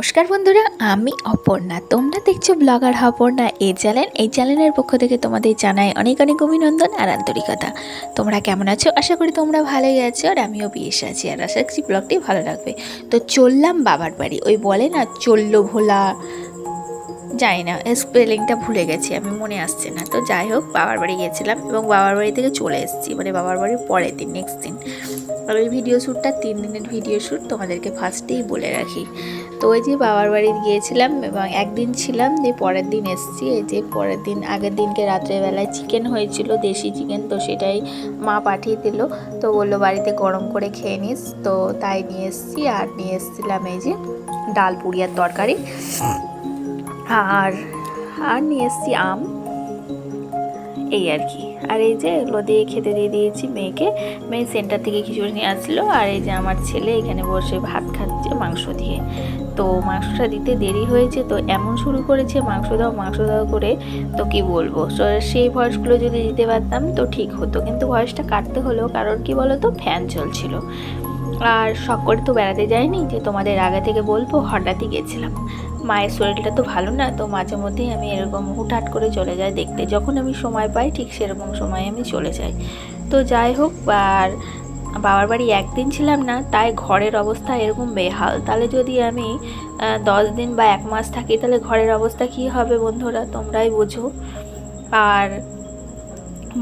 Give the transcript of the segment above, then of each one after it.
নমস্কার বন্ধুরা, আমি অপর্ণা। তোমরা দেখছো ব্লগার অপর্ণা এই চ্যানেলের পক্ষ থেকে তোমাদের জানাই অনেক অনেক অভিনন্দন আর আন্তরিকতা। তোমরা কেমন আছো? আশা করি তোমরা ভালোই আছো, আর আমিও বেশ আছি, আর আশা করছি ব্লগটি ভালো লাগবে। তো চললাম বাবার বাড়ি। ওই বলে না, চললো ভোলা, জানি না স্পেলিংটা ভুলে গেছি, আমি মনে আসছে না। তো যাই হোক, বাবার বাড়ি গিয়েছিলাম এবং বাবার বাড়ি থেকে চলে এসেছি, মানে বাবার বাড়ির পরের দিন, নেক্সট দিন। আর ওই ভিডিও শ্যুটটা 3 দিনের ভিডিও শ্যুট, তোমাদেরকে ফার্স্টেই বলে রাখি। তো ওই যে বাবার বাড়ি গিয়েছিলাম এবং একদিন ছিলাম, দিয়ে পরের দিন এসেছি। এই যে পরের দিন, আগের দিনকে রাত্রেবেলায় চিকেন হয়েছিল, দেশি চিকেন, তো সেটাই মা পাঠিয়ে দিল। তো বললো বাড়িতে গরম করে খেয়ে নিস, তো তাই নিয়ে এসেছি। আর নিয়ে এসেছিলাম এই যে ডাল পুরি আর তরকারি, আর আর নিয়ে এসেছি আম, এই আর কি। আর এই যে এগুলো দিয়ে খেতে দিয়ে দিয়েছি মেয়েকে। মেয়ে সেন্টার থেকে খিচুড়ি নিয়ে আসলো, আর এই যে আমার ছেলে এখানে বসে ভাত খাচ্ছে মাংস দিয়ে। তো মাংসটা দিতে দেরি হয়েছে, তো এমন শুরু করেছে মাংস দাও করে, তো কি বলবো। সেই ভয়েসগুলো যদি দিতে পারতাম তো ঠিক হতো, কিন্তু ভয়েসটা কাটতে হলো, কারণ কি বলো তো, ফ্যান চলছিল। আর শখ করে তো বেড়াতে যাইনি যে তোমাদের আগে থেকে বলবো, হঠাৎই গেছিলাম। মায়ের শরীরটা তো ভালো না, তো মাঝে মধ্যেই আমি এরকম হুটহাট করে চলে যাই দেখতে, যখন আমি সময় পাই ঠিক সেরকম সময় আমি চলে যাই। তো যাই হোক, আর বাবার বাড়ি একদিন ছিলাম না, তাই ঘরের অবস্থা এরকম বেহাল। তাহলে যদি আমি 10 দিন বা 1 মাস থাকি, তাহলে ঘরের অবস্থা কী হবে বন্ধুরা, তোমরাই বোঝো। আর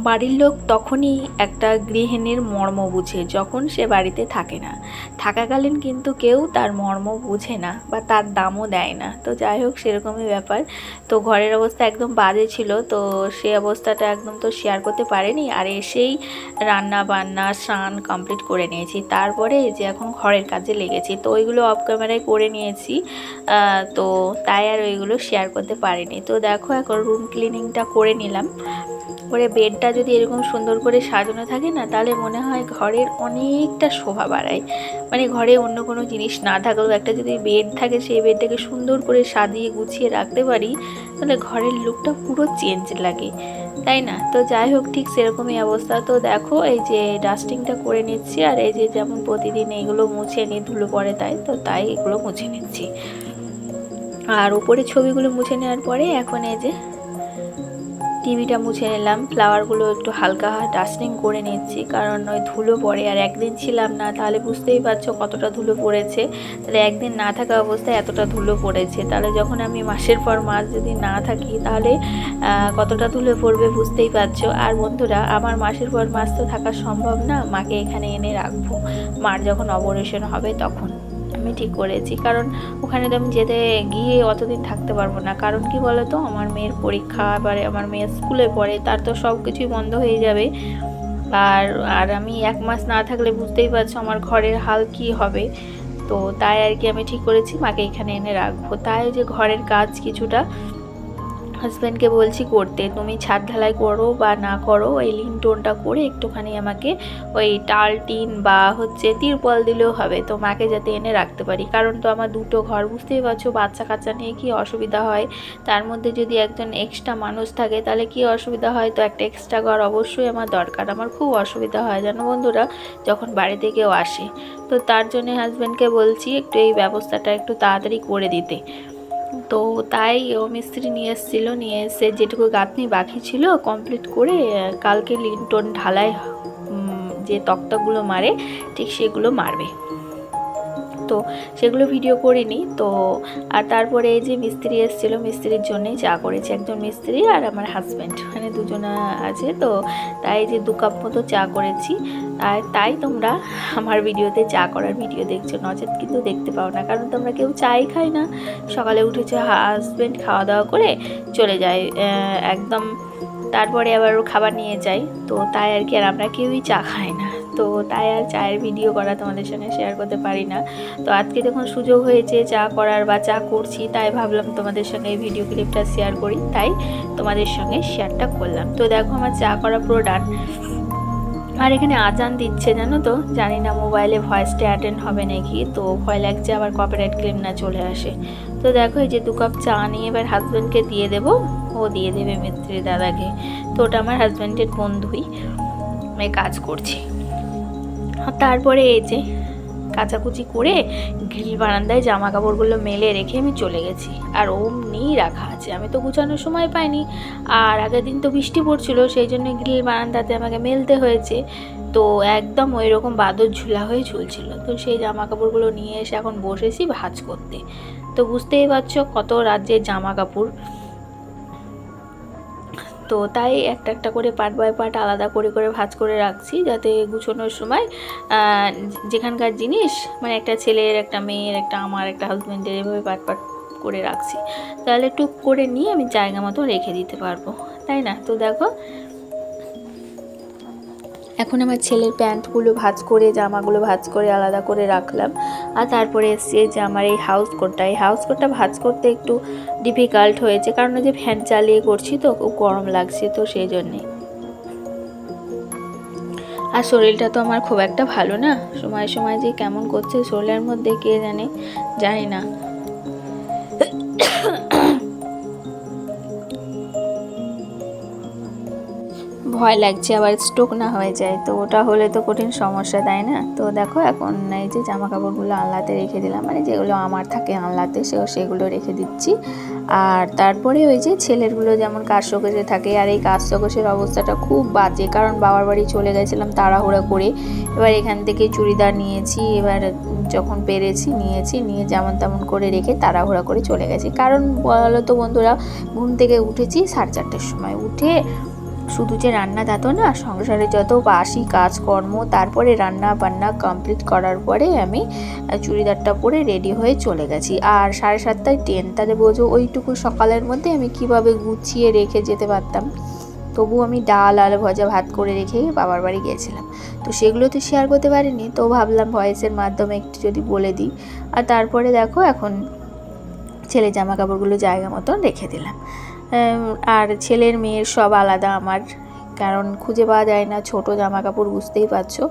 বাড়ির লোক তখনই একটা গৃহিণীর মর্ম বুঝে, যখন সে বাড়িতে থাকে না। থাকাকালীন কিন্তু কেউ তার মর্ম বুঝে না বা তার দামও দেয় না। তো যাই হোক, সেরকমই ব্যাপার। তো ঘরের অবস্থা একদম বাজে ছিল, তো সেই অবস্থাটা একদম তো শেয়ার করতে পারিনি। আর এসেই রান্না বান্না স্নান কমপ্লিট করে নিয়েছি, তারপরে যে এখন ঘরের কাজে লেগেছি, তো ওইগুলো অফ ক্যামেরায় করে নিয়েছি। তো তাই আর ওইগুলো শেয়ার করতে পারিনি। তো দেখো, এখন রুম ক্লিনিংটা করে নিলাম। করে বেডটা যদি এরকম সুন্দর করে সাজানো থাকে না, তাহলে মনে হয় ঘরের অনেকটা শোভা বাড়ায়। মানে ঘরে অন্য কোনো জিনিস না থাকলেও একটা যদি বেড থাকে, সেই বেডটাকে সুন্দর করে সাজিয়ে গুছিয়ে রাখতে পারি, তাহলে ঘরের লুকটা পুরো চেঞ্জ লাগে, তাই না? তো যাই হোক, ঠিক সেরকমই অবস্থা। তো দেখো, এই যে ডাস্টিংটা করে নিচ্ছি, আর এই যে যেমন প্রতিদিন এইগুলো মুছে নিই, ধুলো পড়ে তাই এগুলো মুছে নিচ্ছি। আর উপরে ছবিগুলো মুছে নেওয়ার পরে এখন এই যে টিভিটা মুছে নিলাম, ফ্লাওয়ারগুলো একটু হালকা ডাস্টিং করে নিচ্ছি, কারণ ওই ধুলো পড়ে। আর একদিন ছিলাম না, তাহলে বুঝতেই পারছো কতটা ধুলো পড়েছে। তাহলে একদিন না থাকা অবস্থায় এতটা ধুলো পড়েছে, তাহলে যখন আমি মাসের পর মাস যদি না থাকি, তাহলে কতটা ধুলো পড়বে বুঝতেই পারছো। আর বন্ধুরা, আমার মাসের পর মাস তো থাকা সম্ভব না, মাকে এখানে এনে রাখবো মার যখন অপারেশন হবে তখন। আমি ঠিক করেছি, কারণ ওখানে তো আমি যেতে গিয়ে অতদিন থাকতে পারবো না। কারণ কি বলো তো, আমার মেয়ের পরীক্ষা, এবারে আমার মেয়ে স্কুলে পড়ে, তার তো সব কিছুই বন্ধ হয়ে যাবে। আর আর আমি 1 মাস না থাকলে বুঝতেই পারছো আমার ঘরের হাল কি হবে। তো তাই আর কি আমি ঠিক করেছি মাকে এখানে এনে রাখবো। তাই যে ঘরের কাজ কিছুটা হাজব্যান্ডকে বলছি করতে, তুমি ছাদ ঢালাই করো বা না করো, ওই লিনটোনটা করে একটুখানি আমাকে ওই টাল টিন বা তিরপল দিলেও হবে, তো মাকে যাতে এনে রাখতে পারি। কারণ তো আমার 2টো ঘর, বুঝতেই পারছো বাচ্চা কাচ্চা নিয়ে কি অসুবিধা হয়। তার মধ্যে যদি একজন এক্সট্রা মানুষ থাকে, তাহলে কি অসুবিধা হয়। তো একটা এক্সট্রা ঘর অবশ্যই আমার দরকার। আমার খুব অসুবিধা হয় জানো বন্ধুরা, যখন বাড়িতে কেউ আসে। তো তার জন্য হাজব্যান্ডকে বলছি একটু এই ব্যবস্থাটা একটু তাড়াতাড়ি করে দিতে। তো তাই ও মিস্ত্রি নিয়ে এসেছিলো, নিয়ে এসে যেটুকু গাঁথনি বাকি ছিল কমপ্লিট করে কালকে লিনটন ঢালাই যে তক্তাগুলো মারে ঠিক সেগুলো মারবে। তো সেগুলো ভিডিও করিনি। তো আর তারপরে এই যে মিস্ত্রি এসেছিলো, মিস্ত্রির জন্যেই চা করেছি। একজন মিস্ত্রি আর আমার হাজব্যান্ড, মানে দুজনা আছে। তো তাই যে 2 কাপ মতো চা করেছি। আর তাই তোমরা আমার ভিডিওতে চা করার ভিডিও দেখছো, নচেত কিন্তু দেখতে পাও না, কারণ তোমরা কেউ চাই খাই না। সকালে উঠেছে, হাজব্যান্ড খাওয়া দাওয়া করে চলে যায় একদম, তারপরে আবার খাবার নিয়ে যাই। তো তাই আর কি, আর আমরা কেউই চা খাই না। তো তাই আর চায়ের ভিডিও করা তোমাদের সঙ্গে শেয়ার করতে পারি না। তো আজকে যখন সুযোগ হয়েছে চা করার বা চা করছি, তাই ভাবলাম তোমাদের সঙ্গে এই ভিডিও ক্লিপটা শেয়ার করি, তাই তোমাদের সঙ্গে শেয়ারটা করলাম। তো দেখো, আমার চা করা পুরো ডান। আর এখানে আজান দিচ্ছে জানো তো, জানি না মোবাইলে ভয়েসটা অ্যাটেন্ড হবে নাকি, তো ভয় লাগছে আবার কপিরাইট ক্লেম না চলে আসে। তো দেখো, এই যে 2 কাপ চা নিয়ে এবার হাজব্যান্ডকে দিয়ে দেবো, ও দিয়ে দেবে মিস্ত্রি দাদাকে। তো ওটা আমার হাজব্যান্ডের বন্ধুই, আমি কাজ করছি। তারপরে এই যে কাচাকুচি করে গ্রিল বারান্দায় জামা কাপড়গুলো মেলে রেখে আমি চলে গেছি। আর অমনিই রাখা আছে, আমি তো গুছানোর সময় পাইনি। আর আগের দিন তো বৃষ্টি পড়ছিল, সেই জন্য গ্রিল বারান্দাতে আমাকে মেলতে হয়েছে। তো একদম ওই রকম বাদর ঝুলা হয়ে ঝুলছিল। তো সেই জামা কাপড়গুলো নিয়ে এসে এখন বসেছি ভাঁজ করতে। তো বুঝতেই পারছো কত রাজ্যের জামা কাপড়। তো তাই একটা একটা করে পার্ট বাই পার্ট আলাদা করে করে ভাঁজ করে রাখছি, যাতে গুছোনোর সময় যেখানকার জিনিস, মানে একটা ছেলের, একটা মেয়ের, একটা আমার, একটা হাজব্যান্ডের, এভাবে পার্ট পার্ট করে রাখছি, তাহলে টুক করে নিয়ে আমি জায়গা মতো রেখে দিতে পারবো, তাই না? তো দেখো এখন আমার ছেলের প্যান্টগুলো ভাঁজ করে, জামাগুলো ভাঁজ করে আলাদা করে রাখলাম। আর তারপরে এসছে যে আমার এই হাউস কোটটা ভাঁজ করতে একটু ডিফিকাল্ট হয়েছে, কারণ যে ফ্যান চালিয়ে করছি তো খুব গরম লাগছে, তো সেই জন্যে। আর শরীরটা তো আমার খুব একটা ভালো না, সময় সময় যে কেমন করছে শরীরের মধ্যে কে জানি না। ভয় লাগছে আবার স্ট্রোক না হয়ে যায়, তো ওটা হলে তো কঠিন সমস্যা, তাই না? তো দেখো এখন এই যে জামা কাপড়গুলো আনলাতে রেখে দিলাম, মানে যেগুলো আমার থাকে আনলাতে সেগুলো রেখে দিচ্ছি। আর তারপরে ওই যে ছেলেরগুলো যেমন কাজশোকসে থাকে, আর এই কাজশোকসের অবস্থাটা খুব বাজে, কারণ বাবার বাড়ি চলে গেছিলাম তাড়াহুড়া করে। এবার এখান থেকে চুড়িদার নিয়েছি, এবার যখন পেরেছি নিয়ে যেমন তেমন করে রেখে তাড়াহুড়া করে চলে গেছি। কারণ বলো তো বন্ধুরা, ঘুম থেকে উঠেছি 4:30টার সময়, উঠে শুধু যে রান্না তা তো না, সংসারে যত বাসি কাজকর্ম, তারপরে রান্না বান্না কমপ্লিট করার পরে আমি চুড়িদারটা পরে রেডি হয়ে চলে গেছি। আর 7:30টায় ট্রেন, তাহলে বোঝো ওইটুকু সকালের মধ্যে আমি কিভাবে গুছিয়ে রেখে যেতে পারতাম। তবু আমি ডাল আলু ভাজা ভাত করে রেখে বাবার বাড়ি গিয়েছিলাম, তো সেগুলো তো শেয়ার করতে পারিনি, তো ভাবলাম ভয়েসের মাধ্যমে একটু যদি বলে দিই। আর তারপরে দেখো এখন ছেলে জামা কাপড়গুলো জায়গা মতন রেখে দিলাম। আর ছেলের মেয়ের সব আলাদা আমার, কারণ খুঁজে পাওয়া যায় না ছোট জামা কাপড়, বুঝতেই পারছো।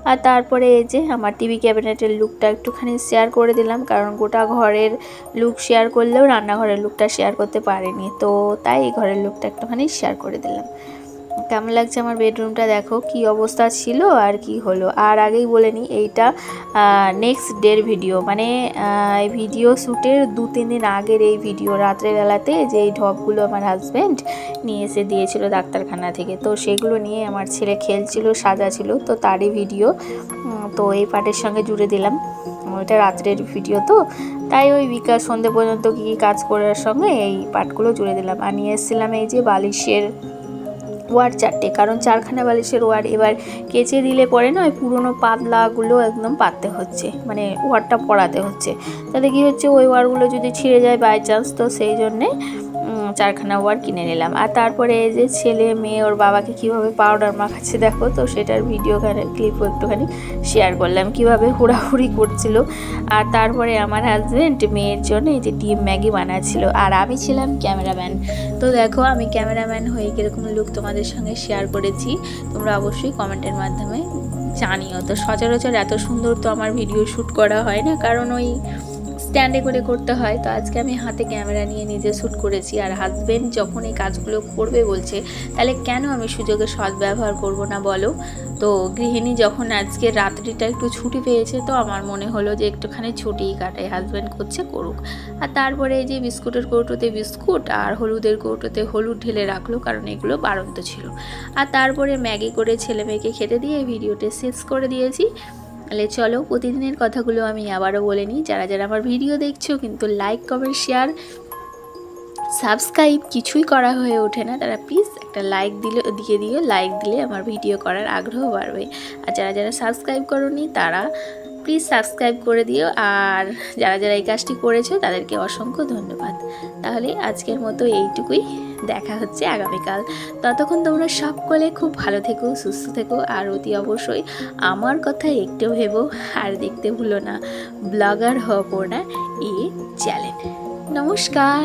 আর তারপরে এই যে আমার টিভি ক্যাবিনেটের লুকটা একটুখানি শেয়ার করে দিলাম, কারণ গোটা ঘরের লুক শেয়ার করলেও রান্নাঘরের লুকটা শেয়ার করতে পারিনি, তো তাই এই ঘরের লুকটা একটুখানি শেয়ার করে দিলাম। কেমন লাগছে আমার বেডরুমটা, দেখো কি অবস্থা ছিল আর কি হলো। আর আগেই বলে নিই, এইটা নেক্সট ডের ভিডিও, মানে এই ভিডিও শ্যুটের 2-3 দিন আগের এই ভিডিও, রাত্রেবেলাতে যে এই ঢপগুলো আমার হাজব্যান্ড নিয়ে এসে দিয়েছিল ডাক্তারখানা থেকে, তো সেগুলো নিয়ে আমার ছেলে খেলছিল, সাজাছিল, তো তারই ভিডিও। তো এই পার্টের সঙ্গে জুড়ে দিলাম, ওইটা রাত্রের ভিডিও, তো তাই ওই বিকাল সন্ধ্যে পর্যন্ত কী কী কাজ করার সঙ্গে এই পার্টগুলো জুড়ে দিলাম। আর নিয়ে এসেছিলাম এই যে বালিশের ওয়ার 4টে, কারণ 4খানা বালিশের ওয়ার এবার কেচে দিলে পরে না ওই পুরোনো পাতলাগুলো একদম পাততে হচ্ছে, মানে ওয়ারটা পরাতে হচ্ছে, তাহলে কি হচ্ছে ওই ওয়ারগুলো যদি ছিঁড়ে যায় বাই চান্স, তো সেই জন্যে 4খানা ওয়ার কিনে নিলাম। আর তারপরে এই যে ছেলে মেয়ে ওর বাবাকে কিভাবে পাউডার মাখাচ্ছে দেখো, তো সেটার ভিডিওখানে ক্লিপও একটুখানি শেয়ার করলাম, কিভাবে হুড়াহুড়ি করছিল। আর তারপরে আমার হাজব্যান্ড মেয়ের জন্য এই যে ডিম ম্যাগি বানাচ্ছিল, আর আমি ছিলাম ক্যামেরাম্যান। তো দেখো আমি ক্যামেরাম্যান হয়ে কীরকম লুক তোমাদের সঙ্গে শেয়ার করেছি, তোমরা অবশ্যই কমেন্টের মাধ্যমে জানিও। তো সচরাচর এত সুন্দর তো আমার ভিডিও শ্যুট করা হয় না, কারণ ওই স্ট্যান্ডে করে করতে হয়, তো আজকে আমি হাতে ক্যামেরা নিয়ে নিজে শ্যুট করেছি। আর হাজব্যান্ড যখন এই কাজগুলো করবে বলছে, তাহলে কেন আমি সুযোগের সদ্ব্যবহার করব না বলো? তো গৃহিণী যখন আজকে রাত্রিটা একটু ছুটি পেয়েছে, তো আমার মনে হলো যে একটুখানি ছুটিই কাটাই, হাজব্যান্ড করছে করুক। আর তারপরে এই যে বিস্কুটের কৌটোতে বিস্কুট আর হলুদের কৌটোতে হলুদ ঢেলে রাখলো, কারণ এগুলো বাড়ন্ত ছিল। আর তারপরে ম্যাগি করে ছেলে মেয়েকে খেতে দিয়ে ভিডিওটা শেষ করে দিয়েছি। তাহলে চলো প্রতিদিনের কথাগুলো আমি আবারও বলে নিই, যারা যারা আমার ভিডিও দেখছো কিন্তু লাইক কমেন্ট শেয়ার সাবস্ক্রাইব কিছুই করা হয়ে ওঠে না, তারা প্লিজ একটা লাইক দিয়ে দিও, লাইক দিলে আমার ভিডিও করার আগ্রহ বাড়বে। আর যারা যারা সাবস্ক্রাইব করোনি তারা প্লিজ সাবস্ক্রাইব করে দিও, আর যারা যারা এই কাজটি করেছো তাদেরকে অসংখ্য ধন্যবাদ। তাহলে আজকের মতো এইটুকুই, দেখা হচ্ছে আগামীকাল। ততক্ষণ তোমরা সকলে খুব ভালো থেকো, সুস্থ থেকো, আর অতি অবশ্যই আমার কথা একটু ভেবো, আর দেখতে ভুলো না ব্লগার অপর্ণা এই চ্যানেল। নমস্কার।